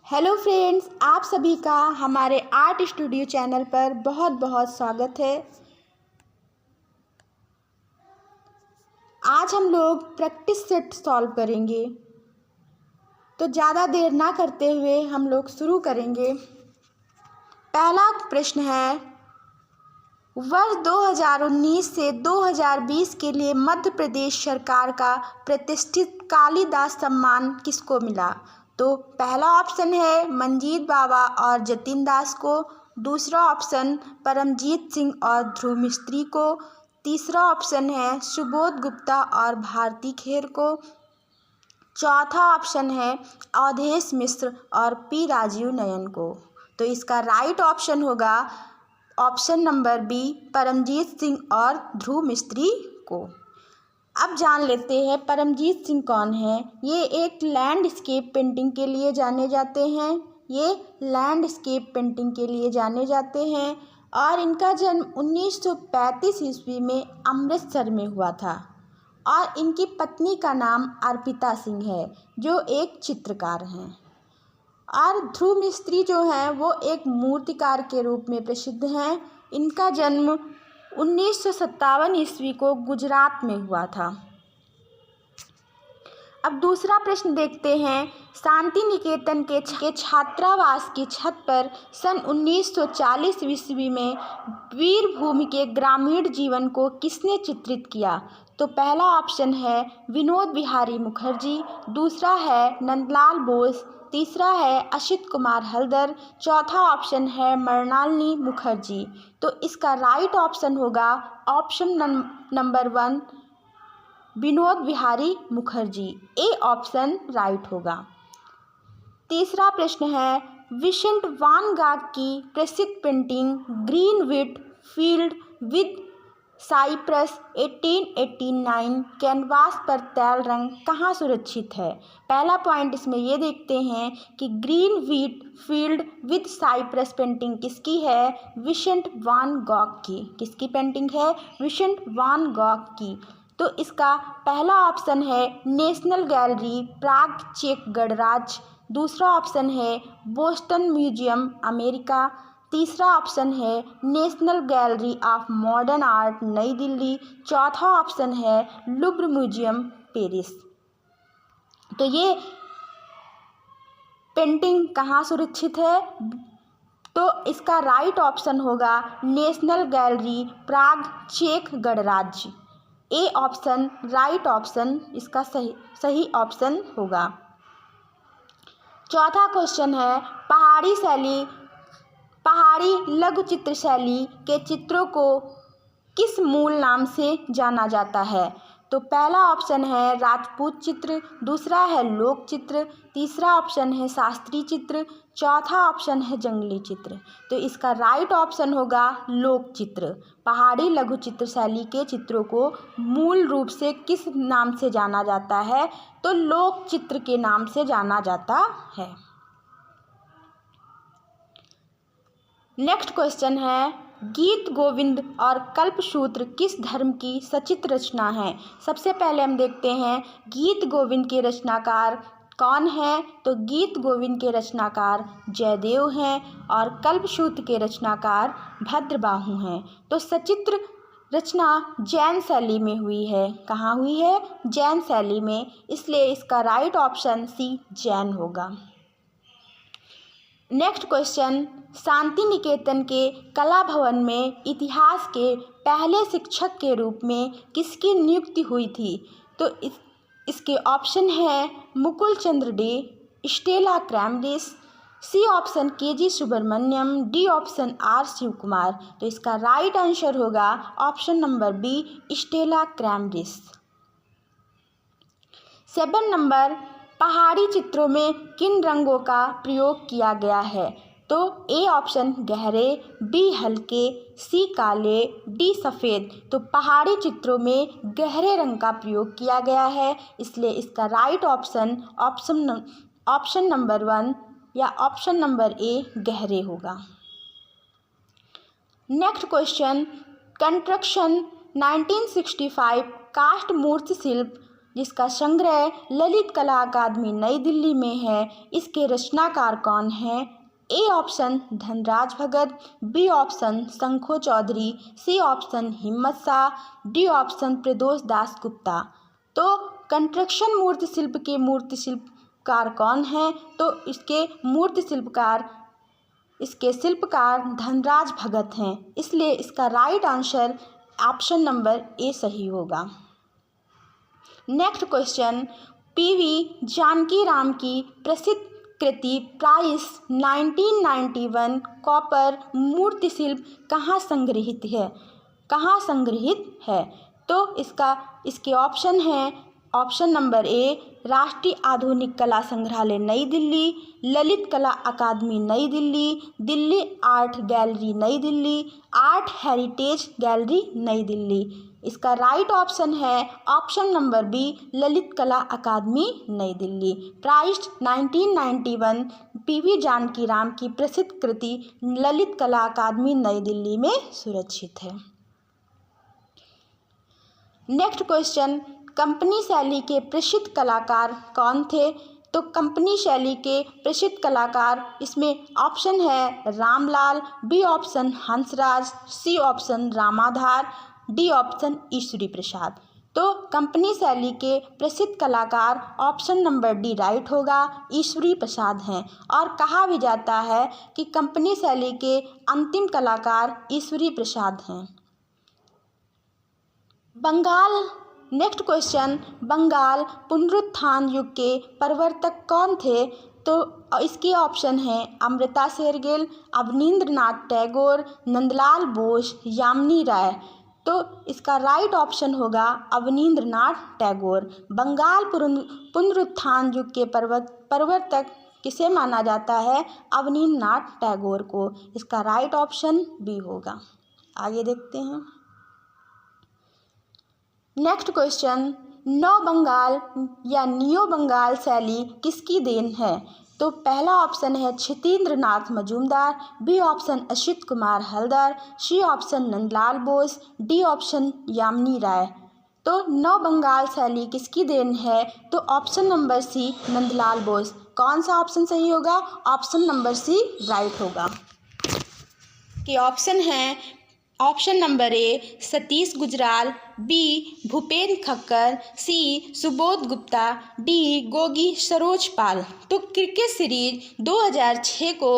Hello friends, आप सभी का हमारे आर्ट स्टूडियो चैनल पर बहुत बहुत स्वागत है। आज हम लोग प्रैक्टिस सेट सॉल्व करेंगे, तो ज़्यादा देर ना करते हुए हम लोग शुरू करेंगे। पहला प्रश्न है, वर्ष 2019 से 2020 के लिए मध्य प्रदेश सरकार का प्रतिष्ठित कालिदास सम्मान किसको मिला? तो पहला ऑप्शन है मंजीत बावा और जतिन दास को, दूसरा ऑप्शन परमजीत सिंह और ध्रुव मिस्त्री को, तीसरा ऑप्शन है सुबोध गुप्ता और भारती खेर को, चौथा ऑप्शन है अवधेश मिश्र और पी राजीव नयन को। तो इसका राइट ऑप्शन होगा option number B, Paramjit Singh और ध्रुव मिस्त्री को। अब जान लेते हैं परमजीत सिंह कौन है। ये एक लैंडस्केप पेंटिंग के लिए जाने जाते हैं और इनका जन्म 1935 ईस्वी में अमृतसर में हुआ था और इनकी पत्नी का नाम अर्पिता सिंह है जो एक चित्रकार हैं। और ध्रुव मिस्त्री जो हैं वो एक मूर्तिकार के रूप में प्रसिद्ध हैं। इनका जन्म 1957 ईस्वी को गुजरात में हुआ था। अब दूसरा प्रश्न देखते हैं, शांति निकेतन के छात्रावास की छत पर सन 1940 ईस्वी में वीरभूमि के ग्रामीण जीवन को किसने चित्रित किया? तो पहला ऑप्शन है विनोद बिहारी मुखर्जी, दूसरा है नंदलाल बोस, तीसरा है असित कुमार हल्दर, चौथा ऑप्शन है मृणालिनी मुखर्जी। तो इसका राइट ऑप्शन होगा option number 1, Vinod Bihari Mukherjee. A option right होगा। तीसरा प्रश्न है, विसेंट वान गॉग की प्रसिद्ध painting green wheat field with cypress 1889 canvas पर तैल रंग कहाँ सुरक्षित है? पहला पॉइंट इसमें ये देखते हैं कि green wheat field with cypress painting किसकी है? विसेंट वान गॉग की। किसकी पेंटिंग है? विसेंट वान गॉग की। तो इसका पहला ऑप्शन है नेशनल गैलरी प्राग चेक गणराज्य, दूसरा ऑप्शन है बोस्टन म्यूजियम अमेरिका, तीसरा ऑप्शन है national gallery of modern art नई दिल्ली, चौथा ऑप्शन है लुव्र म्यूजियम पेरिस। तो ये पेंटिंग कहाँ सुरक्षित है? तो इसका राइट ऑप्शन होगा नेशनल गैलरी प्राग चेक गणराज्य। ए ऑप्शन राइट ऑप्शन इसका सही ऑप्शन होगा। चौथा क्वेश्चन है, पहाड़ी लघु चित्र शैली के चित्रों को किस मूल नाम से जाना जाता है? तो पहला ऑप्शन है राजपूत चित्र, दूसरा है लोक चित्र, तीसरा ऑप्शन है शास्त्रीय चित्र, चौथा ऑप्शन है जंगली चित्र। तो इसका राइट ऑप्शन होगा लोक चित्र। पहाड़ी लघु चित्र शैली के चित्रों को मूल रूप से किस नाम से जाना जाता है? तो लोक चित्र के नाम से जाना जाता है। नेक्स्ट क्वेश्चन है, गीत गोविंद और कल्पसूत्र किस धर्म की सचित्र रचना है? सबसे पहले हम देखते हैं गीत गोविंद के रचनाकार कौन है? तो गीत गोविंद के रचनाकार जयदेव हैं और कल्पसूत्र के रचनाकार भद्रबाहु हैं। तो सचित्र रचना जैन शैली में हुई है। कहाँ हुई है? जैन शैली में, इसलिए इसका राइट ऑप्शन सी जैन होगा। नेक्स्ट क्वेश्चन, शांति निकेतन के कला भवन में इतिहास के पहले शिक्षक के रूप में किसकी नियुक्ति हुई थी? तो इसके ऑप्शन है Mukul Chandra Dey, Stella Kramrisch, C option KG Subramanyan, D option R Shiva Kumar. तो इसका राइट आंसर होगा option number B, Stella Kramrisch. 7 number, पहाड़ी चित्रों में किन रंगों का प्रयोग किया गया है? तो ए ऑप्शन गहरे, बी हल्के, सी काले, डी सफ़ेद। तो पहाड़ी चित्रों में गहरे रंग का प्रयोग किया गया है, इसलिए इसका राइट ऑप्शन ऑप्शन नंबर 1 या ऑप्शन नंबर ए गहरे होगा। नेक्स्ट क्वेश्चन, कंस्ट्रक्शन 1965 कास्ट मूर्ति शिल्प जिसका संग्रह ललित कला अकादमी नई दिल्ली में है। इसके रचनाकार कौन हैं? A option Dhanraj Bhagat, B option Shankho Chaudhuri, C option Himmat Shah, D option Pradosh Das Gupta. तो कंस्ट्रक्शन मूर्ति शिल्प के मूर्ति शिल्पकार कौन हैं? तो इसके शिल्पकार धनराज भगत हैं। इसलिए इसका राइट आंसर ऑप्शन नंबर ए सही होगा। नेक्स्ट क्वेश्चन, पीवी जानकीराम की प्रसिद्ध कृति प्राइस 1991 कॉपर मूर्ति शिल्प कहाँ संग्रहित है? तो इसके ऑप्शन हैं, ऑप्शन नंबर ए राष्ट्रीय आधुनिक कला संग्रहालय नई दिल्ली, ललित कला अकादमी नई दिल्ली, दिल्ली आर्ट गैलरी नई दिल्ली, आर्ट हेरिटेज गैलरी नई दिल्ली। इसका राइट ऑप्शन है ऑप्शन नंबर बी ललित कला अकादमी नई दिल्ली। प्राइस्ड 1991 पीवी जानकीराम की प्रसिद्ध कृति ललित कला अकादमी नई दिल्ली में सुरक्षित है। नेक्स्ट क्वेश्चन, कंपनी शैली के प्रसिद्ध कलाकार कौन थे? तो कंपनी शैली के प्रसिद्ध कलाकार इसमें ऑप्शन है Ramlal, B option Hansraj, C option Ramadhar, D option Ishwari Prasad. तो कंपनी शैली के प्रसिद्ध कलाकार ऑप्शन नंबर डी राइट होगा, ईश्वरी प्रसाद हैं। और कहा भी जाता है कि कंपनी शैली के अंतिम कलाकार ईश्वरी प्रसाद हैं। नेक्स्ट क्वेश्चन, बंगाल पुनरुत्थान युग के प्रवर्तक कौन थे? तो इसके ऑप्शन हैं अमृता शेरगिल, अवनींद्रनाथ टैगोर, नंदलाल बोस, यामिनी राय। तो इसका राइट ऑप्शन होगा अवनींद्रनाथ टैगोर। बंगाल पुनरुत्थान युग के प्रवर्तक किसे माना जाता है? अवनींद्रनाथ टैगोर को। इसका राइट ऑप्शन बी होगा। आगे देखते हैं। नेक्स्ट क्वेश्चन, नव बंगाल या नियो बंगाल शैली किसकी देन है? तो पहला ऑप्शन है Kshitindranath Majumdar, B option Asit Kumar Haldar, C option Nandalal Bose, D option Jamini Roy. तो नव बंगाल शैली किसकी देन है? तो option number C Nandalal Bose. कौन सा ऑप्शन सही होगा? ऑप्शन नंबर सी राइट होगा। के ऑप्शन हैं option number A Satish Gujral, B Bhupen Khakhar, C Subodh Gupta, D Gogi Saroj Pal. तो क्रिकेट सीरीज 2006 को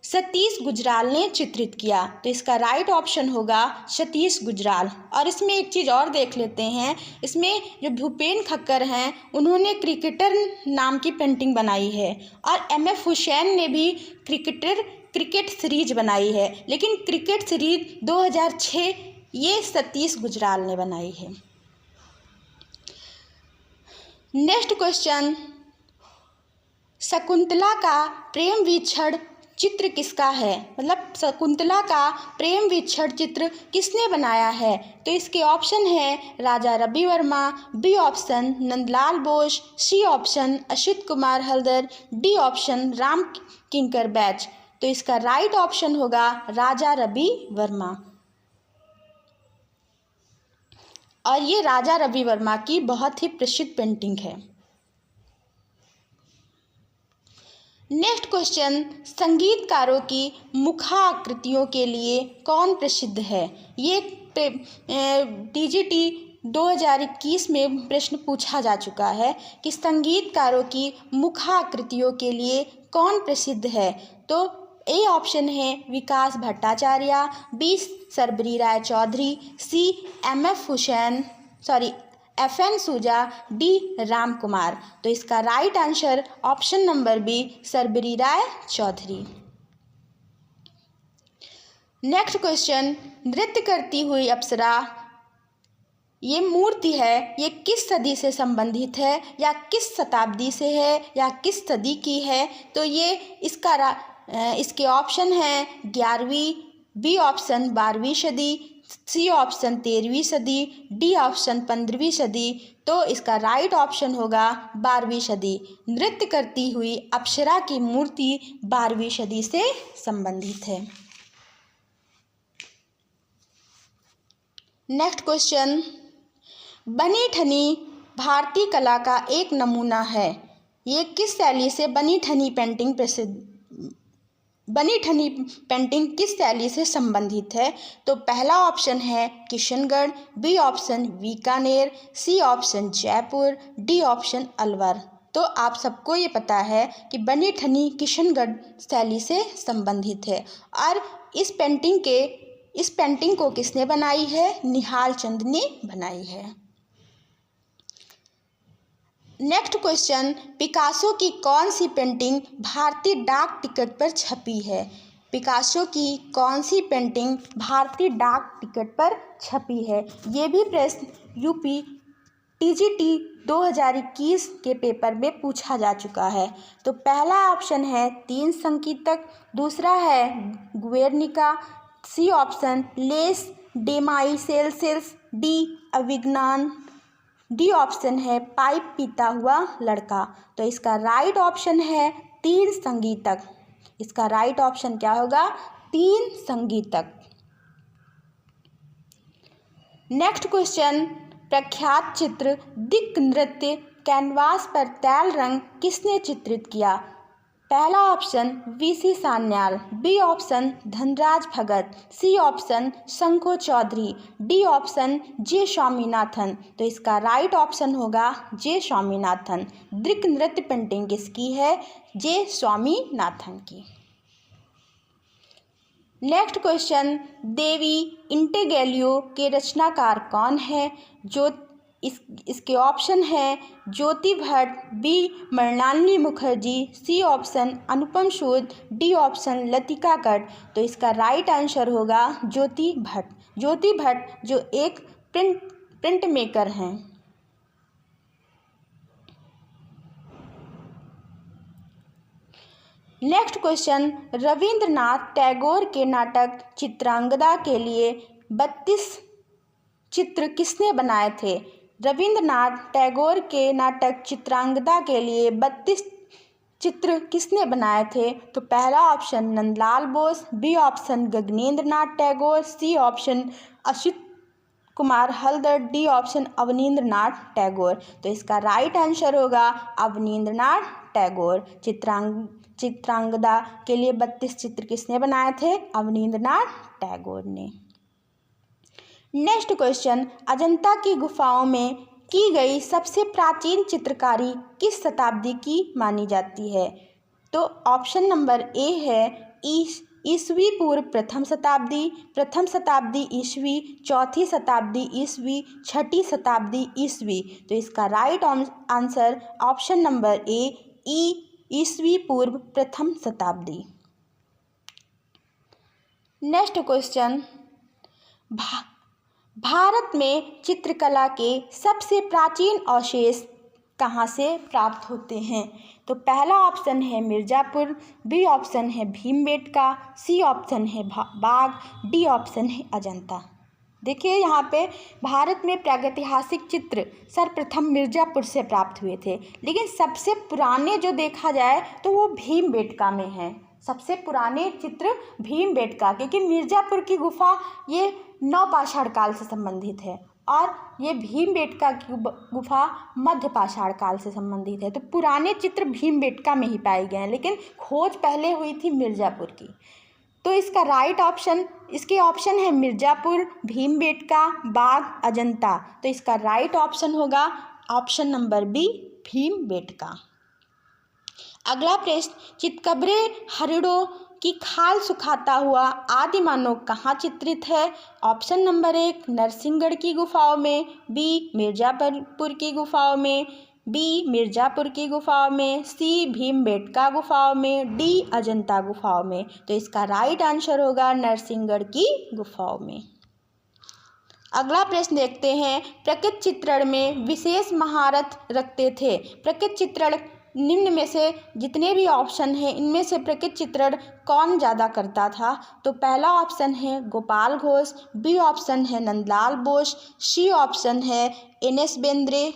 सतीश गुजराल ने चित्रित किया। तो इसका राइट ऑप्शन होगा सतीश गुजराल। और इसमें एक चीज़ और देख लेते हैं, इसमें जो भूपेंद्र खक्कर हैं उन्होंने क्रिकेटर नाम की पेंटिंग बनाई है और एम.एफ. हुसैन ने भी क्रिकेट सीरीज बनाई है, लेकिन क्रिकेट सीरीज 2006 ये सतीश गुजराल ने बनाई है। नेक्स्ट क्वेश्चन, शकुंतला का प्रेम विच्छेद चित्र किसका है? मतलब शकुंतला का प्रेम विच्छेद चित्र किसने बनाया है? तो इसके ऑप्शन है Raja Ravi Varma, B option Nandalal Bose, C option Asit Kumar Haldar, D option Ram Kinkar Baij. तो इसका राइट ऑप्शन होगा राजा रवि वर्मा। और ये राजा रवि वर्मा की बहुत ही प्रसिद्ध पेंटिंग है। नेक्स्ट क्वेश्चन, संगीतकारों की मुखाकृतियों के लिए कौन प्रसिद्ध है? ये टीजीटी 2021 में प्रश्न पूछा जा चुका है कि संगीतकारों की मुखाकृतियों के लिए कौन प्रसिद्ध है? तो ए ऑप्शन है Vikas Bhattacharya, B Sarbari Roy Choudhury, C FN Souza, D Ram Kumar. तो इसका right answer option number B Sarbari Roy Choudhury. Next question, नृत्य करती हुई अप्सरा ये मूर्ति है, ये किस सदी से संबंधित है या किस शताब्दी से है या किस सदी की है? तो ये इसके ऑप्शन हैं 11वीं, बी ऑप्शन 12वीं सदी, सी ऑप्शन 13वीं सदी, डी ऑप्शन 15वीं सदी। तो इसका राइट ऑप्शन होगा 12वीं सदी। नृत्य करती हुई अप्सरा की मूर्ति 12वीं सदी से संबंधित है। नेक्स्ट क्वेश्चन, बनी ठनी भारतीय कला का एक नमूना है। ये किस शैली से बनी ठनी पेंटिंग किस शैली से संबंधित है? तो पहला ऑप्शन है Kishangarh, B option Bikaner, C option Jaipur, D option Alwar. तो आप सबको ये पता है कि बनी ठनी किशनगढ़ शैली से संबंधित है। और इस पेंटिंग को किसने बनाई है? निहाल चंद ने बनाई है। नेक्स्ट क्वेश्चन, पिकासो की कौन सी पेंटिंग भारतीय डाक टिकट पर छपी है? पिकासो की कौन सी पेंटिंग भारतीय डाक टिकट पर छपी है? ये भी प्रश्न यूपी टीजीटी 2021 के पेपर में पूछा जा चुका है। तो पहला ऑप्शन है 3 संकीतक, दूसरा है Guernica, C option les demoiselles, D अविज्ञान, डी ऑप्शन है पाइप पीता हुआ लड़का। तो इसका राइट ऑप्शन है 3 संगीतक। इसका राइट ऑप्शन क्या होगा? 3 संगीतक। नेक्स्ट क्वेश्चन, प्रख्यात चित्र दिक् नृत्य कैनवास पर तैल रंग किसने चित्रित किया? पहला option V C Sanyal, B option Dhanraj Bhagat, C option Sankho Chaudhuri, D option J Swaminathan. तो इसका राइट ऑप्शन होगा जे स्वामीनाथन। दिक् नृत्य पेंटिंग किसकी है? जे स्वामीनाथन की। नेक्स्ट क्वेश्चन, देवी इंटेगेलियो के रचनाकार कौन है? इसके ऑप्शन है Jyoti Bhatt, B Mrinalini Mukherjee, C option Anupam Sood, D option Latika Katt. तो इसका राइट आंसर होगा ज्योति भट्ट। ज्योति भट्ट जो एक प्रिंट मेकर हैं। नेक्स्ट क्वेश्चन, रविंद्रनाथ टैगोर के नाटक चित्रांगदा के लिए 32 चित्र किसने बनाए थे? रविंद्रनाथ टैगोर के नाटक चित्रांगदा के लिए 32 चित्र किसने बनाए थे? तो पहला option Nandalal Bose, B option Gaganendra Nath Tagore, C option Achyut Kumar Haldar, D option Abanindra Nath Tagore. तो इसका राइट आंसर होगा अवनींद्र नाथ टैगोर। चित्रांगदा के लिए 32 चित्र किसने बनाए थे? अवनींद्र नाथ टैगोर ने। नेक्स्ट क्वेश्चन, अजंता की गुफाओं में की गई सबसे प्राचीन चित्रकारी किस शताब्दी की मानी जाती है? तो ऑप्शन नंबर ए है ईसवी पूर्व प्रथम शताब्दी ईसवी, चौथी शताब्दी ईसवी, छठी शताब्दी ईसवी। तो इसका राइट आंसर ऑप्शन नंबर ए ईसवी पूर्व प्रथम शताब्दी। नेक्स्ट क्वेश्चन, भारत में चित्रकला के सबसे प्राचीन अवशेष कहाँ से प्राप्त होते हैं? तो पहला ऑप्शन है मिर्ज़ापुर, बी ऑप्शन है भीमबेटका, सी ऑप्शन है बाग, डी ऑप्शन है अजंता। देखिए यहाँ पे भारत में प्रागैतिहासिक चित्र सर्वप्रथम मिर्ज़ापुर से प्राप्त हुए थे, लेकिन सबसे पुराने जो देखा जाए तो वो भीमबेटका में है। सबसे पुराने चित्र भीमबेटका, क्योंकि मिर्ज़ापुर की गुफा ये नवपाषाण काल से संबंधित है और ये भीमबेटका की गुफा मध्य पाषाण काल से संबंधित है। तो पुराने चित्र भीमबेटका में ही पाए गए हैं, लेकिन खोज पहले हुई थी मिर्ज़ापुर की। तो इसका राइट ऑप्शन, इसके ऑप्शन है मिर्ज़ापुर, भीमबेटका, बाग, अजंता। तो इसका राइट ऑप्शन होगा ऑप्शन नंबर बी भीमबेटका। अगला प्रश्न, चितकबरे हरिणों की खाल सुखाता हुआ आदि मानव कहाँ चित्रित है? ऑप्शन नंबर 1 नरसिंहगढ़ की गुफाओं में, बी मिर्ज़ापुर की गुफाओं में, सी भीमबेटका गुफाओं में, डी अजंता गुफाओं में। तो इसका राइट आंसर होगा नरसिंहगढ़ की गुफाओं में। अगला प्रश्न देखते हैं, प्रकृति चित्रण में विशेष महारत रखते थे। प्रकृति चित्रण निम्न में से जितने भी ऑप्शन हैं इनमें से प्रकृति चित्रण कौन ज़्यादा करता था? तो पहला ऑप्शन है गोपाल घोष, बी ऑप्शन है नंदलाल बोस, सी ऑप्शन है एन.एस. बेंद्रे,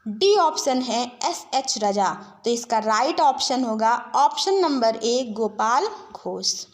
डी ऑप्शन है एस.एच. रजा। तो इसका राइट ऑप्शन होगा ऑप्शन नंबर ए गोपाल घोष।